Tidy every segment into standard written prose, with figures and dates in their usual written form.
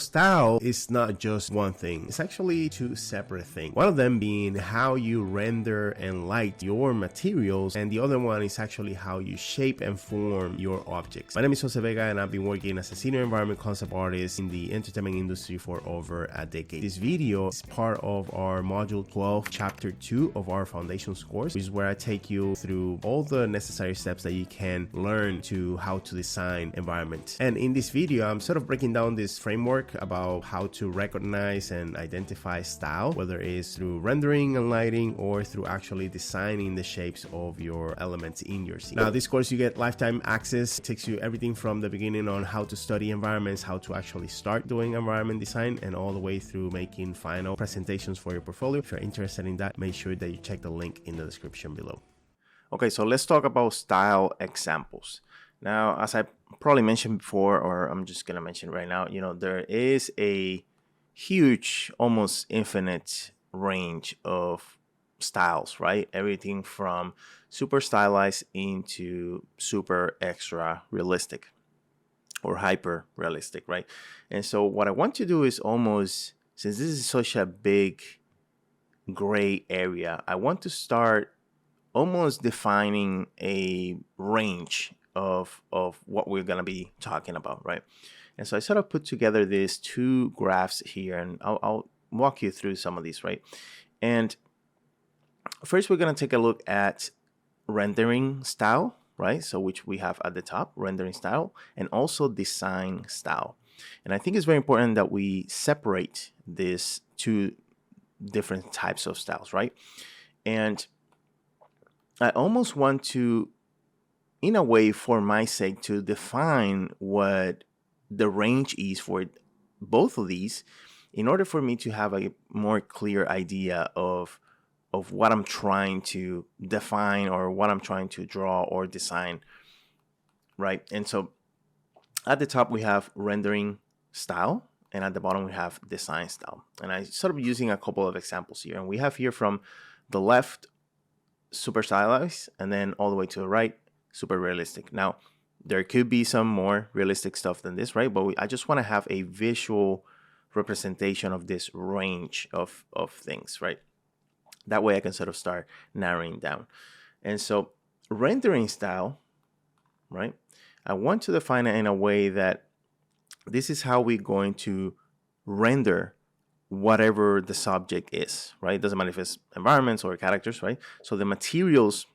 Style is not just one thing. It's actually two separate things. One of them being how you render and light your materials, and the other one is actually how you shape and form your objects. My name is JoseVega, and I've been working as a senior environment concept artist in the entertainment industry for over a decade. This video is part of our module 12, chapter 2 of our foundations course, which is where I take you through all the necessary steps that you can learn to how to design environments. And in this video, I'm sort of breaking down this framework about how to recognize and identify style, whether it's through rendering and lighting or through actually designing the shapes of your elements in your scene. Now, this course, you get lifetime access. It takes you everything from the beginning on how to study environments, how to actually start doing environment design, and all the way through making final presentations for your portfolio. If you're interested in that, make sure that you check the link in the description below. Okay, so let's talk about style examples. Now, as I probably mentioned before, or I'm just going to mention right now, there is a huge, almost infinite range of styles, right? Everything from super stylized into super extra realistic or hyper realistic, right? And so what I want to do is almost, since this is such a big gray area, I want to start almost defining a range of what we're going to be talking about, right? And so I sort of put together these two graphs here, and I'll walk you through some of these, right? And first, we're going to take a look at rendering style, right? So which we have at the top, rendering style, and also design style. And I think it's very important that we separate these two different types of styles, right? And I almost want to, in a way, for my sake, to define what the range is for both of these in order for me to have a more clear idea of what I'm trying to define or what I'm trying to draw or design, right? And so at the top, we have rendering style, and at the bottom, we have design style. And I sort of using a couple of examples here. And we have here from the left, super stylized, and then all the way to the right, super realistic. Now, there could be some more realistic stuff than this, right? But I just want to have a visual representation of this range of things, right? That way I can sort of start narrowing down. And so rendering style, right? I want to define it in a way that this is how we're going to render whatever the subject is, right? It doesn't matter if it's environments or characters, right? So the materials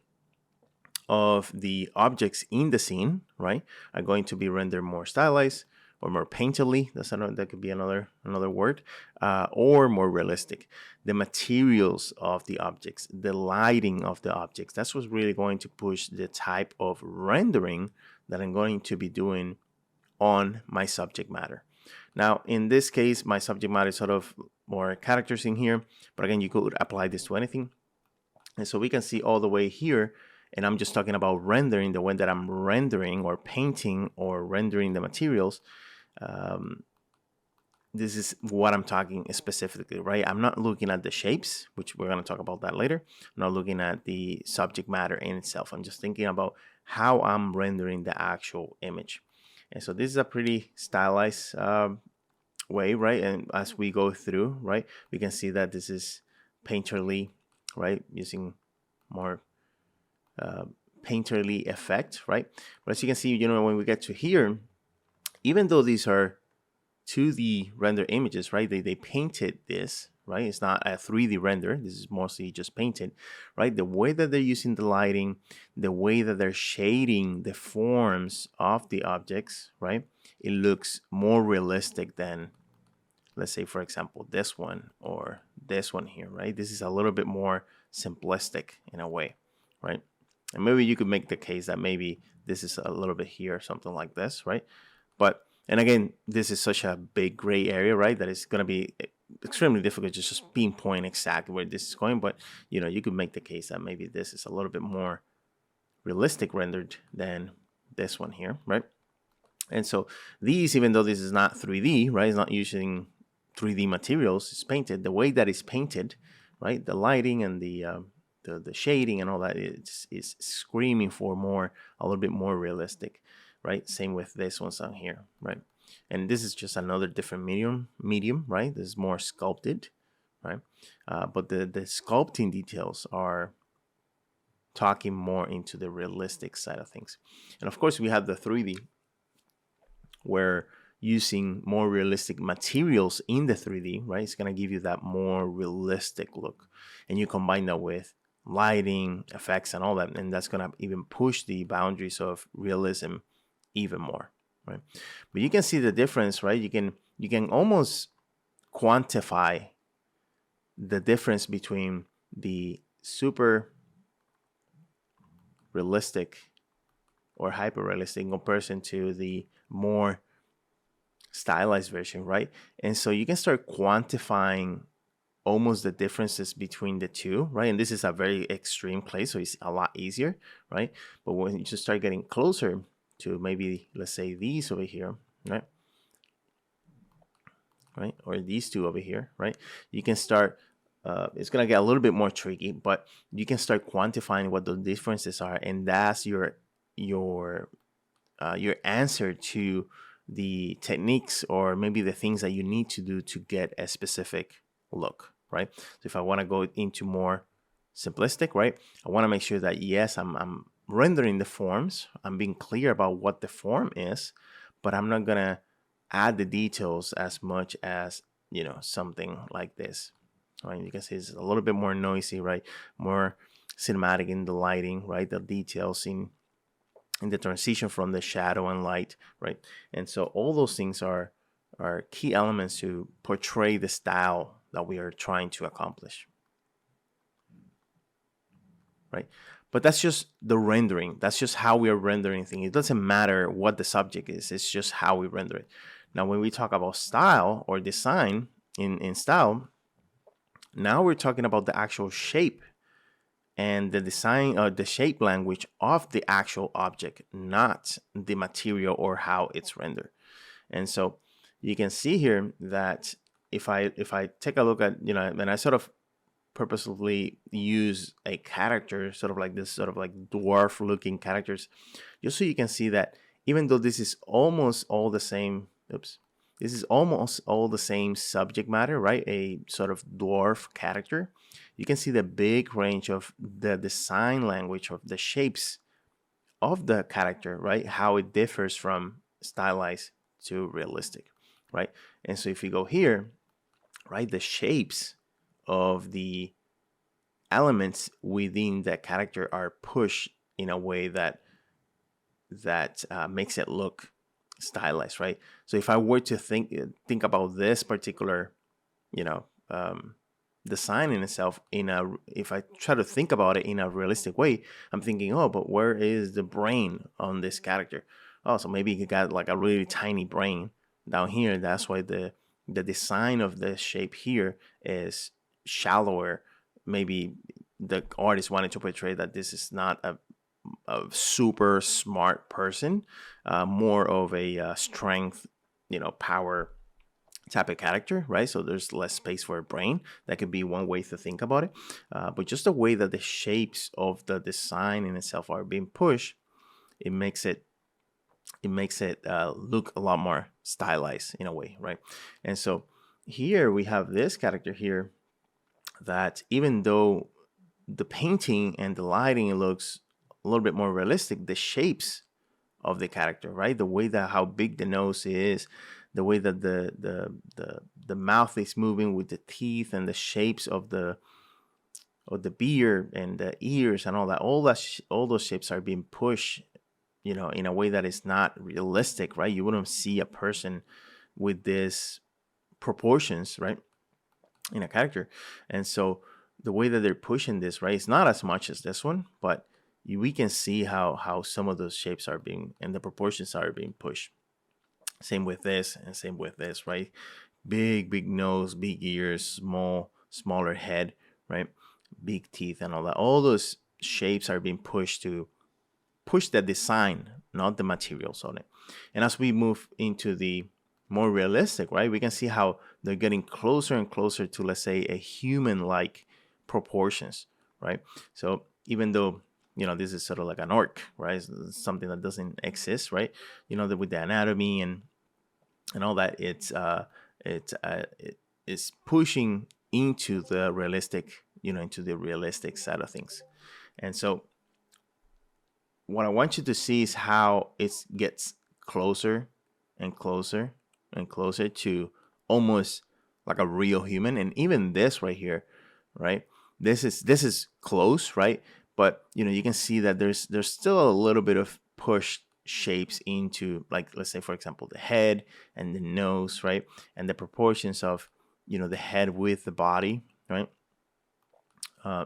of the objects in the scene, right, are going to be rendered more stylized or more painterly. That could be another word, or more realistic. The materials of the objects, the lighting of the objects, that's what's really going to push the type of rendering that I'm going to be doing on my subject matter. Now, in this case, my subject matter is sort of more characters in here, but again, you could apply this to anything. And so we can see all the way here, and I'm just talking about rendering, the way that I'm rendering or painting or rendering the materials. This is what I'm talking specifically, right? I'm not looking at the shapes, which we're going to talk about that later. I'm not looking at the subject matter in itself. I'm just thinking about how I'm rendering the actual image. And so this is a pretty stylized way, right? And as we go through, right, we can see that this is painterly, right? Using more painterly effect, right? But as you can see, when we get to here, even though these are 2D render images, right? They painted this, right? It's not a 3D render. This is mostly just painted, right? The way that they're using the lighting, the way that they're shading the forms of the objects, right? It looks more realistic than, let's say, for example, this one or this one here, right? This is a little bit more simplistic in a way, right? And maybe you could make the case that maybe this is a little bit here, something like this, right? But, and again, this is such a big gray area, right? That it's going to be extremely difficult to just pinpoint exactly where this is going. But, you could make the case that maybe this is a little bit more realistic rendered than this one here, right? And so these, even though this is not 3D, right? It's not using 3D materials, it's painted. The way that it's painted, right? The lighting and the shading and all that is screaming for a little bit more realistic, right? Same with this one down here, right? And this is just another different medium, right? This is more sculpted, right? But the sculpting details are talking more into the realistic side of things. And of course, we have the 3D, where using more realistic materials in the 3D, right, it's going to give you that more realistic look. And you combine that with lighting, effects, and all that, and that's going to even push the boundaries of realism even more, right? But you can see the difference, right? You can almost quantify the difference between the super realistic or hyper realistic in comparison to the more stylized version, right? And so you can start quantifying almost the differences between the two, right? And this is a very extreme case, so it's a lot easier, right? But when you just start getting closer to maybe, let's say, these over here, right? Right? Or these two over here, right? You can start, it's gonna get a little bit more tricky, but you can start quantifying what the differences are, and that's your answer to the techniques or maybe the things that you need to do to get a specific look, right? So if I want to go into more simplistic, right, I want to make sure that yes, I'm rendering the forms, I'm being clear about what the form is, but I'm not gonna add the details as much as, you know, something like this, right? You can see it's a little bit more noisy, right? More cinematic in the lighting, right? The details in the transition from the shadow and light, right? And so all those things are key elements to portray the style that we are trying to accomplish, right? But that's just the rendering. That's just how we are rendering things. It doesn't matter what the subject is. It's just how we render it. Now, when we talk about style or design in style, now we're talking about the actual shape and the design, the shape language of the actual object, not the material or how it's rendered. And so you can see here that if I take a look at, you know, and I sort of purposefully use a character, sort of like this, sort of like dwarf looking characters, just so you can see that even though this is almost all the same, this is almost all the same subject matter, right? A sort of dwarf character. You can see the big range of the design language of the shapes of the character, right? How it differs from stylized to realistic, right? And so if you go here, right, the shapes of the elements within that character are pushed in a way that makes it look stylized, right? So if I were to think about this particular, you know, design in itself, if I try to think about it in a realistic way, I'm thinking, oh, but where is the brain on this character? Oh, so maybe he got like a really tiny brain down here. That's why the design of the shape here is shallower. Maybe the artist wanted to portray that this is not a super smart person, more of a strength, you know, power type of character, right? So there's less space for a brain. That could be one way to think about it. But just the way that the shapes of the design in itself are being pushed, it makes it look a lot more stylized in a way, right? And so here we have this character here that even though the painting and the lighting looks a little bit more realistic, the shapes of the character, right? The way that how big the nose is, the way that the mouth is moving with the teeth and the shapes of the beard and the ears and all that, all those shapes are being pushed, you know, in a way that is not realistic, right? You wouldn't see a person with these proportions, right, in a character. And so the way that they're pushing this, right, it's not as much as this one, but we can see how some of those shapes are being, and the proportions are being pushed. Same with this and same with this, right? Big nose, big ears, smaller head, right? Big teeth and all that. All those shapes are being pushed to push the design, not the materials on it. And as we move into the more realistic, right, we can see how they're getting closer and closer to, let's say, a human-like proportions, right? So even though, you know, this is sort of like an orc, right? It's something that doesn't exist, right? You know, with the anatomy and and all that, it is pushing into the realistic, into the realistic side of things. And so what I want you to see is how it gets closer and closer and closer to almost like a real human. And even this right here, right? This is close, right? But you can see that there's still a little bit of push shapes into, like, let's say for example the head and the nose, right? And the proportions of the head with the body, right?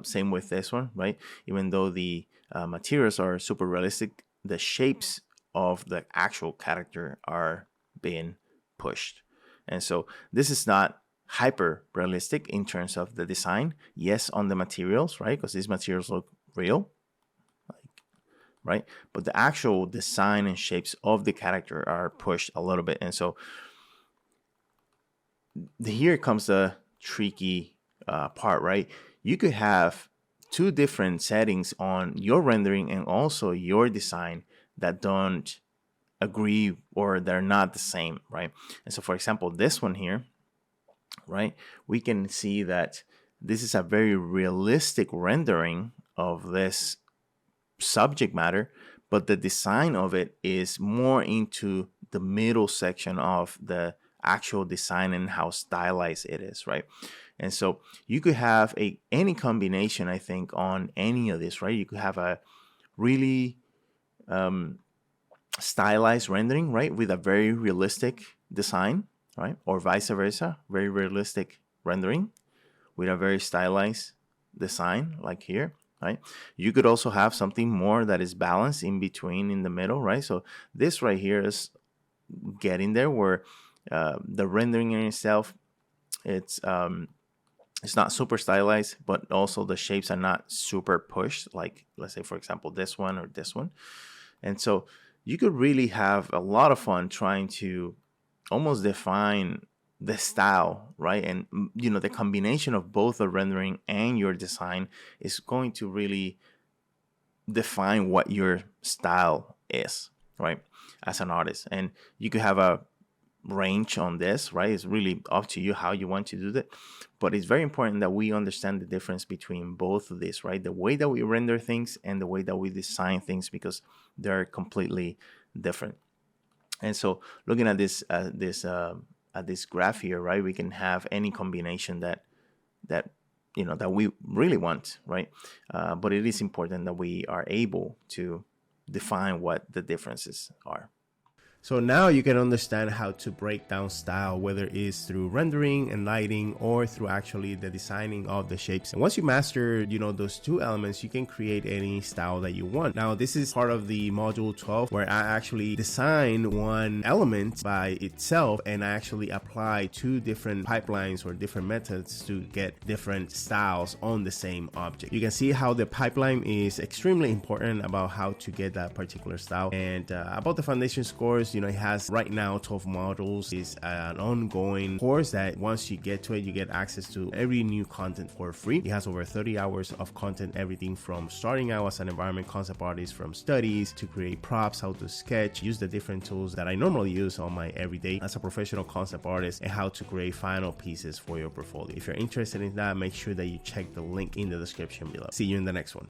Same with this one, right? Even though the materials are super realistic, the shapes of the actual character are being pushed. And so this is not hyper realistic in terms of the design. Yes, on the materials, right? Because these materials look real, right? But the actual design and shapes of the character are pushed a little bit. And so here comes the tricky part, right? You could have two different settings on your rendering and also your design that don't agree, or they're not the same, right? And so for example, this one here, right, we can see that this is a very realistic rendering of this subject matter, but the design of it is more into the middle section of the actual design and how stylized it is, right? And so you could have any combination, I think, on any of this, right? You could have a really stylized rendering, right, with a very realistic design, right? Or vice versa, very realistic rendering with a very stylized design, like here, right? You could also have something more that is balanced in between, in the middle, right? So this right here is getting there, where the rendering in itself, it's not super stylized, but also the shapes are not super pushed, like let's say for example this one or this one. And so you could really have a lot of fun trying to almost define the style, right? And the combination of both the rendering and your design is going to really define what your style is, right, as an artist. And you could have a range on this, right? It's really up to you how you want to do that, but it's very important that we understand the difference between both of these, right? The way that we render things and the way that we design things, because they're completely different. And so looking at this graph here, right, we can have any combination that we really want, right? But it is important that we are able to define what the differences are. So now you can understand how to break down style, whether it is through rendering and lighting or through actually the designing of the shapes. And once you master, those two elements, you can create any style that you want. Now, this is part of the module 12, where I actually design one element by itself and I actually apply two different pipelines or different methods to get different styles on the same object. You can see how the pipeline is extremely important about how to get that particular style. And about the foundation course, it has right now 12 modules. It's an ongoing course that once you get to it, you get access to every new content for free. It has over 30 hours of content, everything from starting out as an environment concept artist, from studies to create props, how to sketch, use the different tools that I normally use on my everyday as a professional concept artist, and how to create final pieces for your portfolio. If you're interested in that, make sure that you check the link in the description below. See you in the next one.